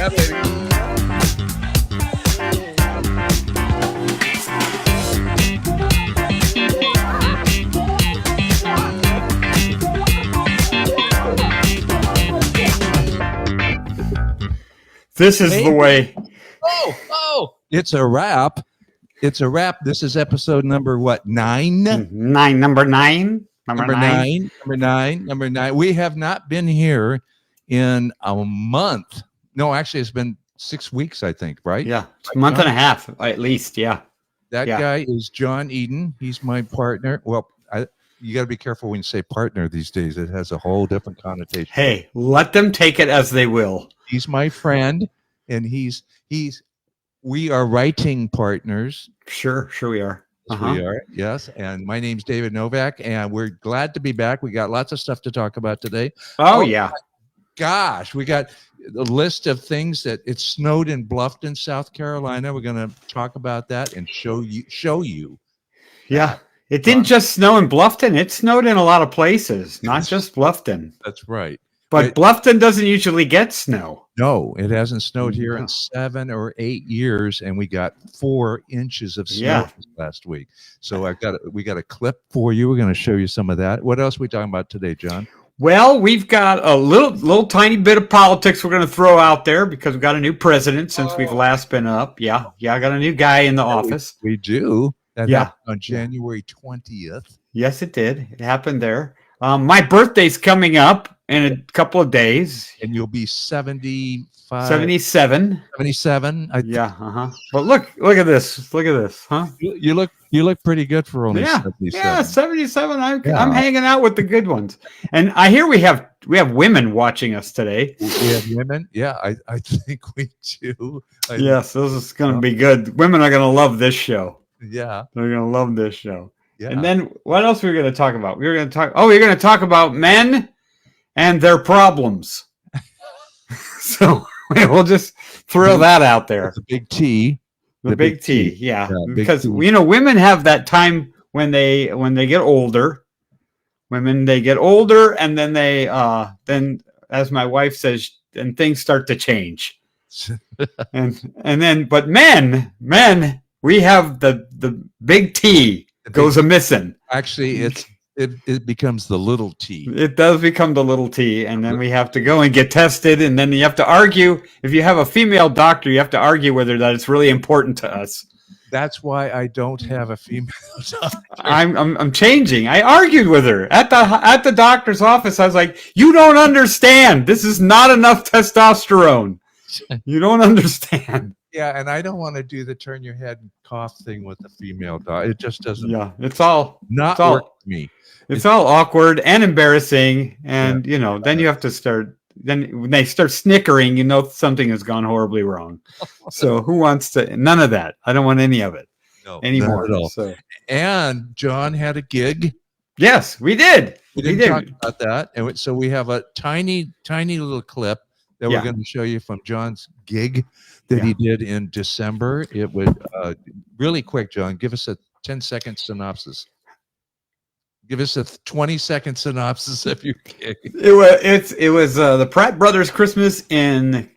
Yeah, baby. This is the way. Oh, it's a wrap. It's a wrap. This is episode number what? 9? Number nine. Number nine. We have not been here in a month. No, actually, it's been 6 weeks, I think, right? Yeah, a month and a half at least. Yeah. That guy is John Eden. He's my partner. Well, you got to be careful when you say partner these days. It has a whole different connotation. Hey, let them take it as they will. He's my friend, and we are writing partners. Sure we are. We are, yes. And my name's David Novak, and we're glad to be back. We got lots of stuff to talk about today. Oh yeah. Gosh, we got a list of things that it snowed in Bluffton, South Carolina. We're going to talk about that and show you. Yeah. It didn't just snow in Bluffton. It snowed in a lot of places, not just Bluffton. That's right. But Bluffton doesn't usually get snow. No, it hasn't snowed here in 7 or 8 years, and we got 4 inches of snow last week. So we got a clip for you. We're going to show you some of that. What else are we talking about today, John? Well, we've got a little tiny bit of politics we're going to throw out there because we've got a new president since we've last been up. Yeah, I got a new guy in the office. We do. That happened on January 20th. Yes, it did. It happened there. My birthday's coming up in a couple of days. And you'll be 75. 77. 77. But look at this. Look at this, huh? You look pretty good for only 77. Yeah, 77. I'm hanging out with the good ones. And I hear we have women watching us today. We have women? Yeah, I think we do. Yes, this is going to be good. Women are going to love this show. Yeah. They're going to love this show. Yeah. And then what else were we going to talk about? We're going to talk about men and their problems. So we'll just throw that out there. The big T. The big T. Yeah. Because women have that time when they get older. Women, they get older, and then then, as my wife says, and things start to change. But men, we have the big T goes a missing. Actually, it becomes the little T. It does become the little T, and then we have to go and get tested, and then you have to argue. If you have a female doctor, you have to argue whether that it's really important to us. That's why I don't have a female doctor. I'm changing. I argued with her at the doctor's office. I was like, "You don't understand. This is not enough testosterone. You don't understand." Yeah, and I don't want to do the turn your head and cough thing with the female dog. It just doesn't. Yeah, it's all work for me. It's all awkward and embarrassing, and then you have to start. Then when they start snickering, something has gone horribly wrong. So who wants to? None of that. I don't want any of it anymore. Not at all. So. And John had a gig. Yes, we did. We didn't talk about that, and so we have a tiny little clip that we're going to show you from John's gig that he did in December. It was really quick, John. Give us a 10-second synopsis. Give us a 20-second synopsis of your gig. It was the Pratt Brothers Christmas in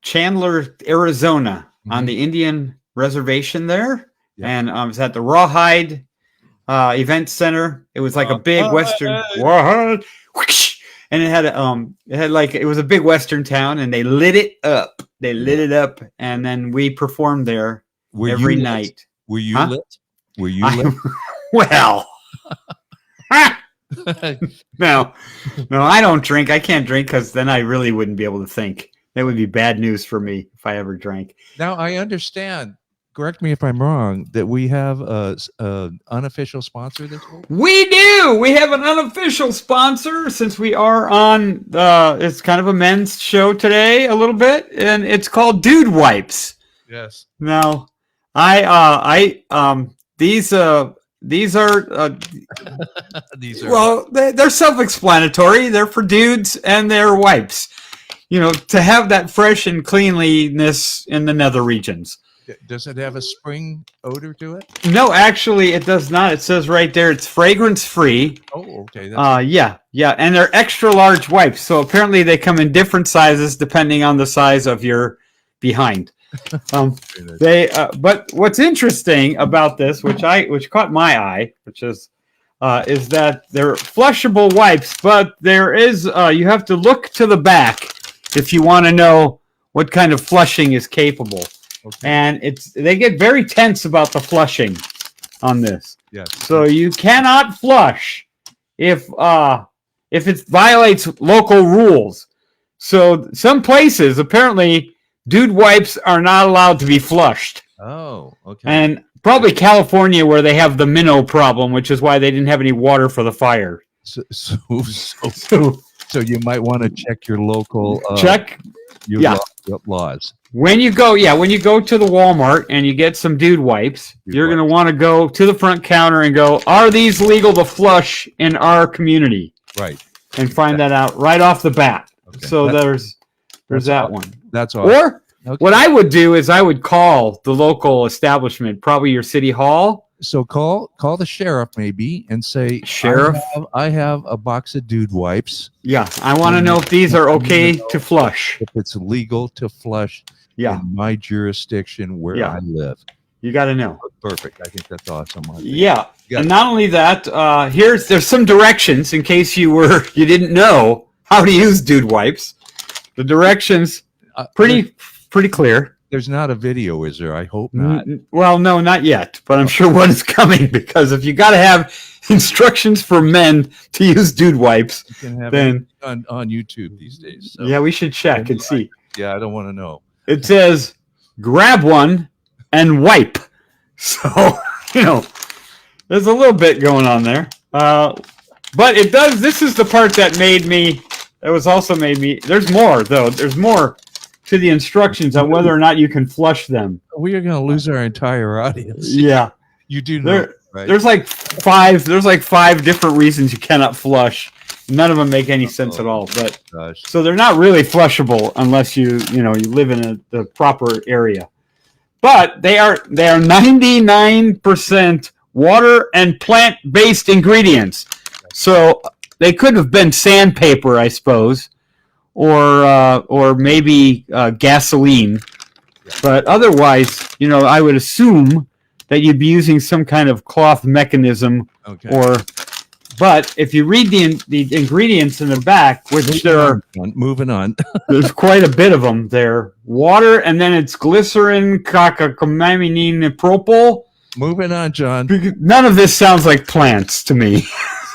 Chandler, Arizona, on the Indian reservation there, and it was at the Rawhide Event Center. It was like a big Western Rawhide. And it was a big Western town, and they lit it up. And then we performed there every night. Were you lit? Were you lit? Well, no, I don't drink. I can't drink because then I really wouldn't be able to think. That would be bad news for me if I ever drank. Now I understand. Correct me if I'm wrong, that we have an unofficial sponsor this week? We do! We have an unofficial sponsor since we are on, it's kind of a men's show today, a little bit, and it's called Dude Wipes. Yes. Now, these are well, they're self-explanatory. They're for dudes and they're wipes. To have that fresh and cleanliness in the nether regions. Does it have a spring odor to it? No, actually, it does not. It says right there it's fragrance free. Oh, okay. That's Yeah, and they're extra large wipes. So apparently they come in different sizes depending on the size of your behind. But what's interesting about this, which caught my eye, which is that they're flushable wipes, but there is you have to look to the back if you want to know what kind of flushing is capable. Okay. And they get very tense about the flushing on this. Yes. So you cannot flush if it violates local rules. So some places apparently dude wipes are not allowed to be flushed. Oh, okay. And probably California where they have the minnow problem, which is why they didn't have any water for the fire. So you might want to check your local laws. When you go to the Walmart and you get some dude wipes, you're going to want to go to the front counter and go, are these legal to flush in our community? Right. And find that out right off the bat. Okay. So there's that one. That's all. Or what I would do is I would call the local establishment, probably your city hall. So call the sheriff maybe and say, Sheriff, I have a box of dude wipes. Yeah, I want to know if these are okay to flush. If it's legal to flush in my jurisdiction where I live. You got to know. Perfect. I think that's awesome. Yeah. And not only that, there's some directions in case you didn't know how to use dude wipes. The directions pretty clear. There's not a video, is there? I hope not. Well, no, not yet, but I'm sure one is coming because if you got to have instructions for men to use dude wipes, then on YouTube these days. So. Yeah, we should check and see. I don't want to know. It says grab one and wipe. So, there's a little bit going on there. But it does, this is the part that made me, there's more though. There's more to the instructions on whether or not you can flush them. We are going to lose our entire audience. Yeah. You do know, right? There's like five different reasons you cannot flush. None of them make any sense at all. But so they're not really flushable unless you live in the proper area. But they are 99% water and plant-based ingredients. So they could have been sandpaper, I suppose, or maybe gasoline. But otherwise, I would assume that you'd be using some kind of cloth mechanism. Okay. But if you read the ingredients in the back, which moving on, there's quite a bit of them there. Water, and then it's glycerin, cocamamine, propyl. Moving on, John. None of this sounds like plants to me.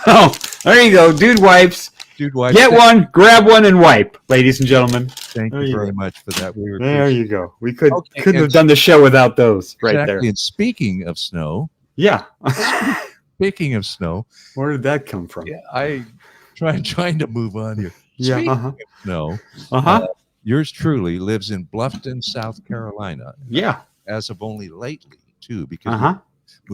So there you go, dude wipes. Dude wipes. Get one, grab one, and wipe, ladies and gentlemen. Thank you very much for that. There you go. We couldn't have done the show without those right there. And speaking of snow. Yeah. Speaking of snow, where did that come from? Yeah, I trying to move on here. Yeah, speaking of snow, yours truly lives in Bluffton, South Carolina. Yeah, as of only lately too, because we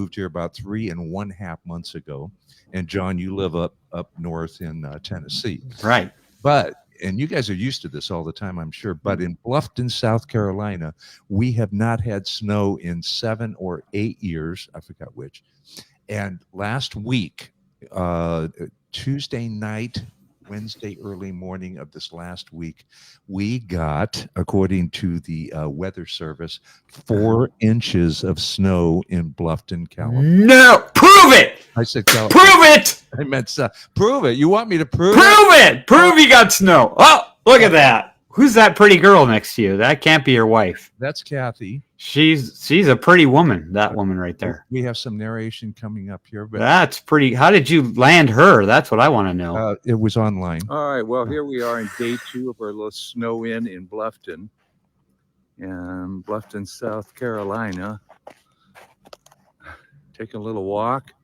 moved here about 3.5 months ago. And John, you live up north in Tennessee, right? And you guys are used to this all the time, I'm sure. But in Bluffton, South Carolina, we have not had snow in 7 or 8 years. I forgot which. And last week, Tuesday night, Wednesday early morning of this last week, we got, according to the Weather Service, 4 inches of snow in Bluffton, California. No, prove it! I said California. Prove it! I meant prove it. You want me to prove it? Prove you got snow. Oh, look at that. Who's that pretty girl next to you? That can't be your wife. That's Kathy. She's a pretty woman, that woman right there. We have some narration coming up here. But that's pretty. How did you land her? That's what I want to know. It was online. All right. Well, here we are in day 2 of our little snow in Bluffton. And Bluffton, South Carolina. Taking a little walk.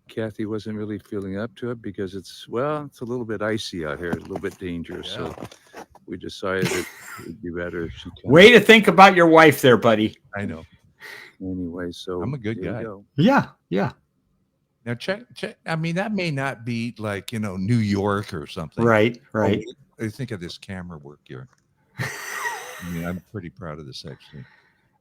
Kathy wasn't really feeling up to it because it's a little bit icy out here, a little bit dangerous. Yeah. So we decided it would be better if she came. Way to think about your wife there, buddy. I know. Anyway, so I'm a good guy. Yeah. Now check. I mean, that may not be like, New York or something. Right. I think of this camera work here. I mean, I'm pretty proud of this actually.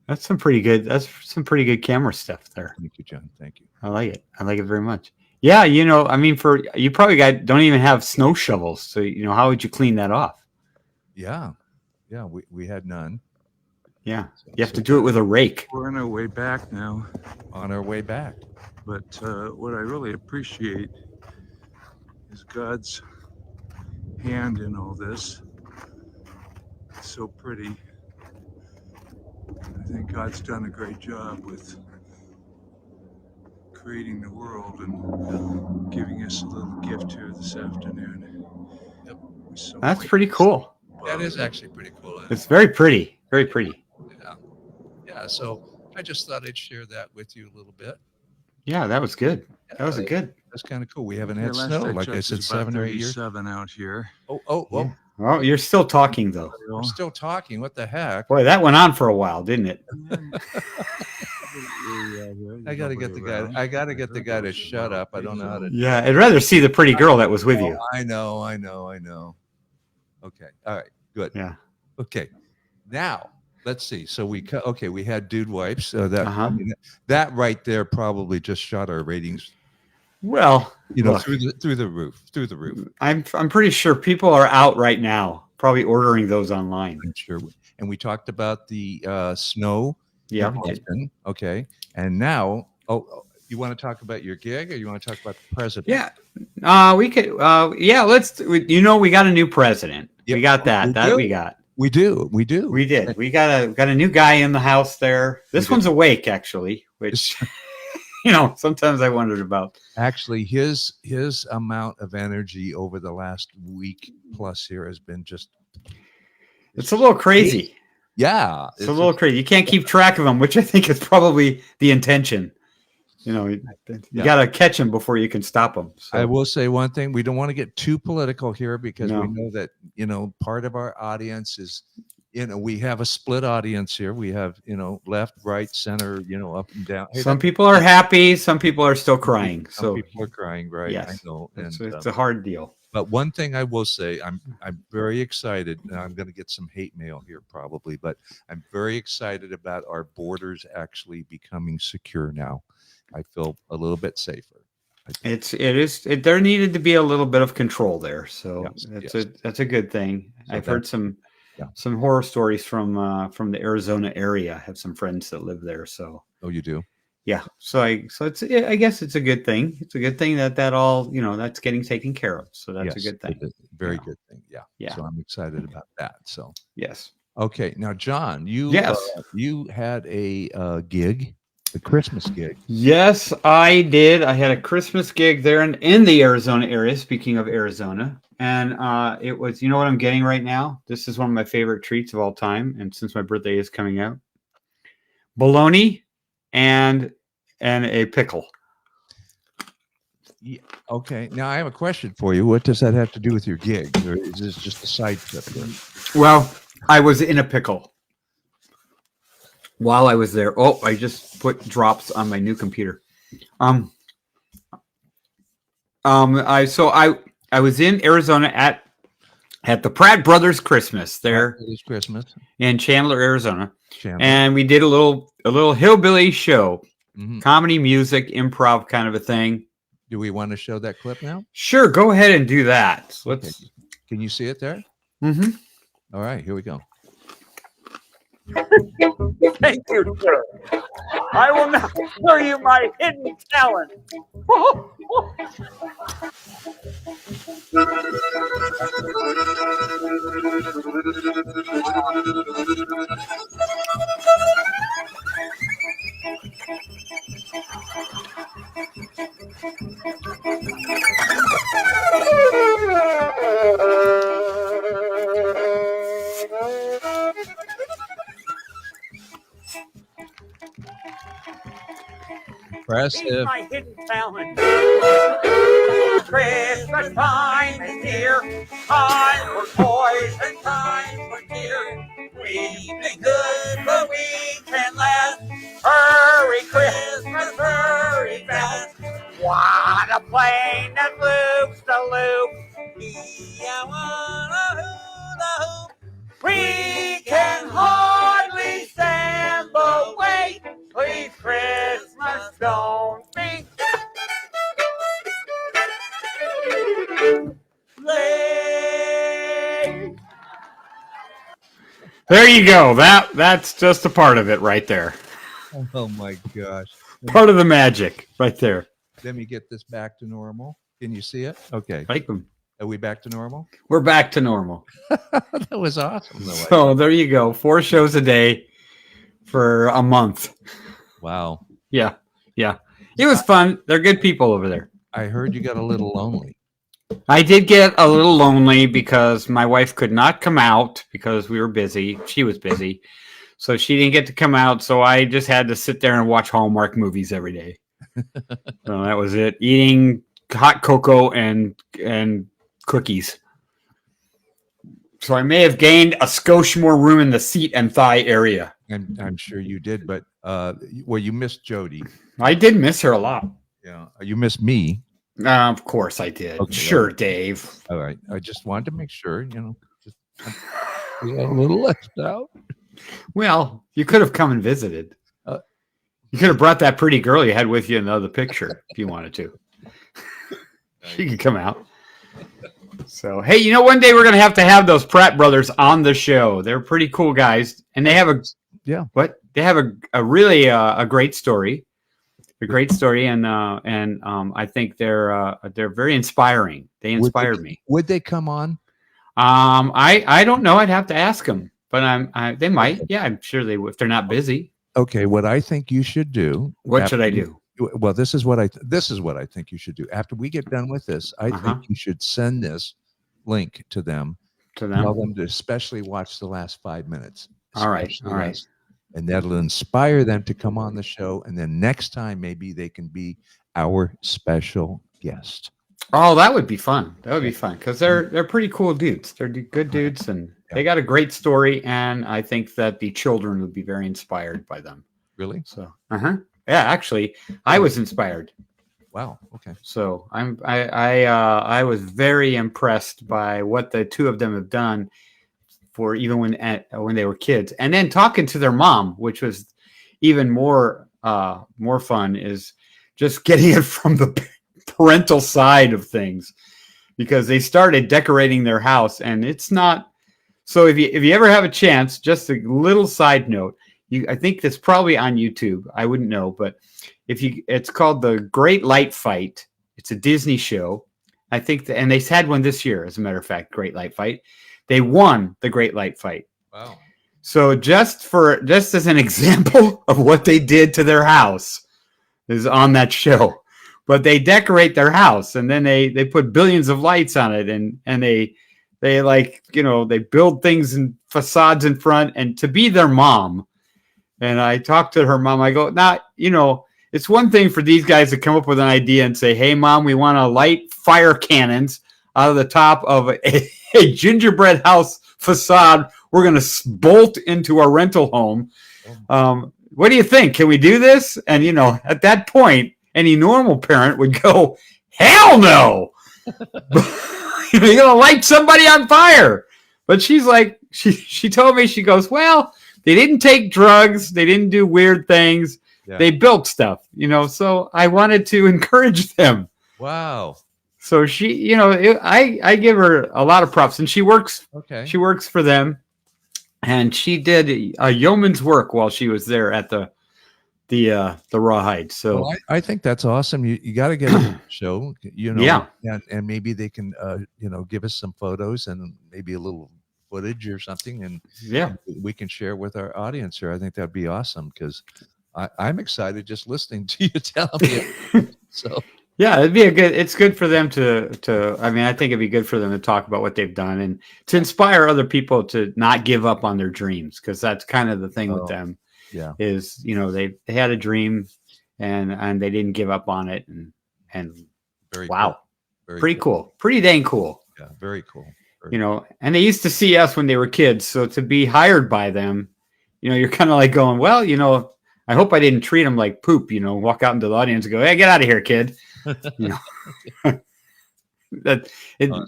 That's some pretty good. That's some pretty good camera stuff there. Thank you, John. Thank you. I like it. I like it very much. Yeah, I mean, for you probably don't even have snow shovels, so how would you clean that off? Yeah, we had none. Yeah, you have to do it with a rake. We're on our way back now. On our way back. But what I really appreciate is God's hand in all this. It's so pretty. I think God's done a great job with creating the world and giving us a little gift here this afternoon. Yep. So That's pretty cool. That is actually pretty cool. It's very pretty. Very pretty. Yeah. So I just thought I'd share that with you a little bit. Yeah, that was good. That was good. That's kind of cool. We haven't had snow, like I said, 7 or 8 years. 7 out here. Oh. Yeah. Well, you're still talking though. We're still talking. What the heck? Boy, that went on for a while, didn't it? I gotta get the guy. I gotta get the guy to shut up. I don't know how to. Yeah, I'd rather see the pretty girl that was with you. I know. Okay. All right. Good. Yeah. Okay. Now let's see. So we had dude wipes. That right there probably just shot our ratings. Well, look, through the roof. I'm pretty sure people are out right now, probably ordering those online. I'm sure. And we talked about the snow. Yeah. Okay. And now, you want to talk about your gig, or you want to talk about the president? Yeah. We could. Yeah. We got a new president. Yep. We got that. We got. We do. We did. We got a new guy in the house there. This one's awake, actually, which sometimes I wondered about. Actually, his amount of energy over the last week plus here has been just. It's a little crazy. Yeah, it's a little crazy. You can't keep track of him, which I think is probably the intention. You got to catch him before you can stop him. So. I will say one thing. We don't want to get too political here because we know that, part of our audience is, we have a split audience here. We have, left, right, center, up and down. Hey, some people are happy. Some people are still crying. Some people are crying, right? Yes. I know. It's a hard deal. But one thing I will say, I'm very excited. And I'm going to get some hate mail here probably, but I'm very excited about our borders actually becoming secure now. I feel a little bit safer. There needed to be a little bit of control there. So that's a good thing. So I've heard some horror stories from the Arizona area. I have some friends that live there. So. Oh, you do? Yeah. So I guess it's a good thing. It's a good thing that all, that's getting taken care of. So that's a good thing. Very good thing. Yeah. Yeah. So I'm excited about that. So. Yes. Okay. Now, John, you had a gig. The Christmas gig. Yes, I did. I had a Christmas gig there in the Arizona area, speaking of Arizona. And it was, what I'm getting right now? This is one of my favorite treats of all time. And since my birthday is coming out, bologna and a pickle. Yeah, okay. Now I have a question for you. What does that have to do with your gig? Or is this just a side trip? Well, I was in a pickle. While I was there, I just put drops on my new computer. I was in Arizona at the Pratt Brothers Christmas there. It's Christmas in Chandler, Arizona, and we did a little hillbilly show, comedy, music, improv kind of a thing. Do we want to show that clip now? Sure, go ahead and do that. Can you see it there? Mm-hmm. All right, here we go. Thank you, sir. I will now show you my hidden talent. Impressive. My hidden talent. Christmas time is here. Time for toys and time for cheer. We've been good, but we can last. Hurry, Christmas, hurry fast. Want a plane that loops the loop. I want a hula hoop. We can hardly stand below. Lake. There you go. That's just a part of it right there. Oh my gosh. Part of the magic right there. Let me get this back to normal. Can you see it? Okay. Like them. Are we back to normal? We're back to normal. That was awesome. Though. So there you go. 4 shows a day for a month. Wow. Yeah. Yeah. It was fun. They're good people over there. I heard you got a little lonely. I did get a little lonely because my wife could not come out because we were busy. She was busy. So she didn't get to come out. So I just had to sit there and watch Hallmark movies every day. So that was it. Eating hot cocoa and cookies. So I may have gained a skosh more room in the seat and thigh area. I'm sure you did, but well, you missed Jody. I did miss her a lot. Yeah, you missed me. Of course I did. Okay, sure, well, Dave. All right. I just wanted to make sure, just we got a little left out. Well, you could have come and visited. You could have brought that pretty girl you had with you in the other picture if you wanted to. She could come out. So, hey, one day we're going to have those Pratt brothers on the show. They're pretty cool guys. And they have they have a really a great story. A great story. And I think they're very inspiring. They inspired me. Would they come on? I don't know. I'd have to ask them, but they might. Yeah, I'm sure they would if they're not busy. Okay. What I think you should do. What should I do? Well, this is what I think you should do. After we get done with this, I think you should send this link to them. Tell them to especially watch the last 5 minutes. All right. And that'll inspire them to come on the show. And then next time, maybe they can be our special guest. Oh, that would be fun. That would be fun because they're pretty cool dudes. They're good dudes, and they got a great story. And I think that the children would be very inspired by them. Really? So, yeah. Actually, I was inspired. Wow. Okay. So I was very impressed by what the two of them have done for even when they were kids, and then talking to their mom, which was even more fun, is just getting it from the parental side of things, because they started decorating their house, and it's not. So if you ever have a chance, just a little side note, I think that's probably on YouTube. I wouldn't know, but it's called The Great Light Fight. It's a Disney show. I think, and they had one this year, as a matter of fact, Great Light Fight. They won the Great Light Fight. Wow. So just as an example of what they did to their house is on that show. But they decorate their house, and then they put billions of lights on it, and they they build things and facades in front, and to be their mom. And I talked to her mom. I go, it's one thing for these guys to come up with an idea and say, hey, Mom, we want to light fire cannons out of the top of a gingerbread house facade. We're going to bolt into our rental home. What do you think? Can we do this? And, at that point, any normal parent would go, hell no. You're going to light somebody on fire. But she's like, she told me, she goes, well, they didn't take drugs. They didn't do weird things. Yeah. They built stuff, so I wanted to encourage them. Wow. So she, I give her a lot of props, and she works for them, and she did a yeoman's work while she was there at the Rawhide. So I think that's awesome. You got to get a show, Yeah. And maybe they can, give us some photos and maybe a little footage or something, and we can share with our audience here. I think that'd be awesome, because I'm excited just listening to you tell me. So yeah, it's good for them to I think it'd be good for them to talk about what they've done and to inspire other people to not give up on their dreams, because that's kind of the thing with them. Yeah, is they had a dream and they didn't give up on it, and very wow, cool. Pretty cool, pretty dang cool. Yeah, very cool. And they used to see us when they were kids, so to be hired by them, you're kind of like going, well, I hope I didn't treat them like poop, walk out into the audience and go, hey, get out of here, kid.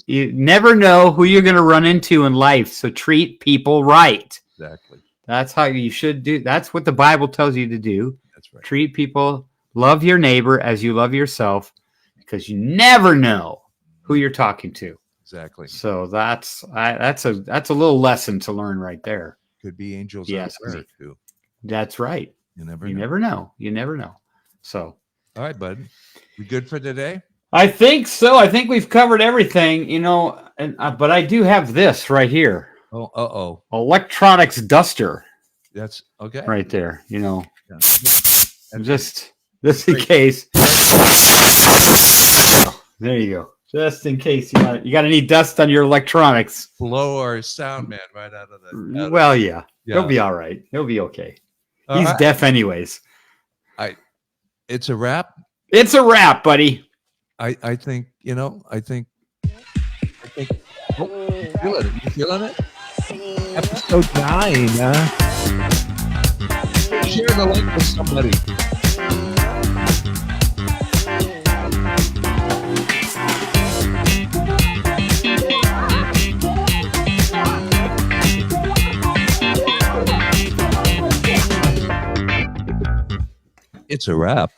You never know who you're going to run into in life. So treat people right. Exactly. That's how you should do. That's what the Bible tells you to do. That's right. Treat people, love your neighbor as you love yourself, because you never know who you're talking to. Exactly. So that's a little lesson to learn right there. Could be angels Yes, out there too. That's right. You never You know. never know. You never know. So All right, bud. We good for today? I think so. I think we've covered everything, and but I do have this right here. Oh, uh-oh. Electronics duster That's okay. right there, Yeah. just in case. There you go. Just in case you got any dust on your electronics. Blow our sound man right out of the. Well, yeah. Yeah. He'll be all right. He'll be okay. All He's right. deaf anyways. It's a wrap. It's a wrap, buddy. I think, I think. Oh, you feeling it? You feeling it? Episode 9. Share the link with somebody. It's a wrap.